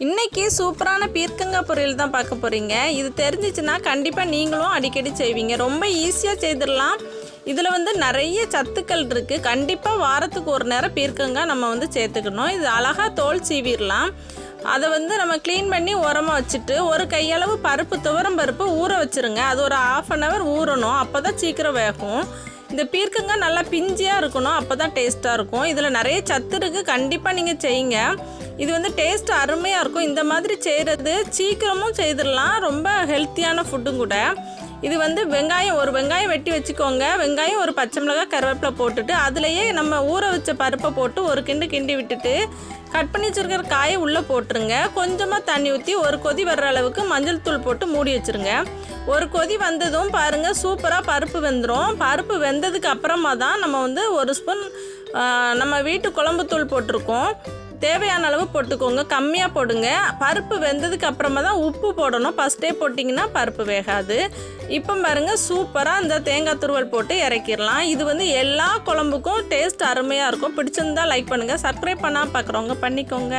இன்றைக்கி சூப்பரான பீர்க்கங்காய் பொரியல் தான் பார்க்க போகிறீங்க. இது தெரிஞ்சிச்சுன்னா கண்டிப்பாக நீங்களும் அடிக்கடி செய்வீங்க. ரொம்ப ஈஸியாக செய்திடலாம். இதில் நிறைய சத்துக்கள் இருக்குது. கண்டிப்பாக வாரத்துக்கு ஒரு நேரம் பீர்க்கங்காய் நம்ம சேர்த்துக்கணும். இது அழகாக தோல் சீவிடலாம். அதை நம்ம க்ளீன் பண்ணி உரமாக வச்சுட்டு ஒரு கையளவு பருப்பு, துவரம் பருப்பு ஊற வச்சுருங்க. அது ஒரு 1/2 hour ஊறணும். அப்போ தான் சீக்கிரம் வேகும். இந்த பீர்க்கங்காய் நல்லா பிஞ்சியாக இருக்கணும். அப்போ தான் டேஸ்ட்டாக இருக்கும். இதில் நிறைய சத்து இருக்குது. கண்டிப்பாக நீங்கள் செய்யுங்க. இது டேஸ்ட் அருமையாக இருக்கும். இந்த மாதிரி செய்கிறது சீக்கிரமும் செய்திடலாம். ரொம்ப ஹெல்த்தியான ஃபுட்டும் கூட. இது ஒரு வெங்காயம் வெட்டி வச்சுக்கோங்க. வெங்காயம், ஒரு பச்சை மிளகாய், கருவேப்பிலை போட்டுட்டு அதுலேயே நம்ம ஊற வச்ச பருப்பை போட்டு ஒரு கிண்டி விட்டுட்டு கட் பண்ணி வச்சுருக்கிற காயை உள்ளே போட்டுருங்க. கொஞ்சமாக தண்ணி ஊற்றி ஒரு கொதி வர்ற அளவுக்கு மஞ்சள் தூள் போட்டு மூடி வச்சுருங்க. ஒரு கொதி வந்ததும் பாருங்கள், சூப்பராக பருப்பு வெந்துடும். பருப்பு வெந்ததுக்கு அப்புறமா தான் நம்ம 1 ஸ்பூன் நம்ம வீட்டு குழம்புத்தூள் போட்டிருக்கோம். தேவையான அளவு போட்டுக்கோங்க, கம்மியாக போடுங்க. பருப்பு வெந்ததுக்கு அப்புறமா தான் உப்பு போடணும். ஃபஸ்ட்டே போட்டிங்கன்னா பருப்பு வேகாது. இப்போ பாருங்கள், சூப்பராக இந்த தேங்காய் துருவல் போட்டு இறக்கிடலாம். இது எல்லா குழம்புக்கும் டேஸ்ட் அருமையாக இருக்கும். பிடிச்சிருந்தா லைக் பண்ணுங்கள். சப்ஸ்கிரைப் பண்ணால் பார்க்குறவங்க பண்ணிக்கோங்க.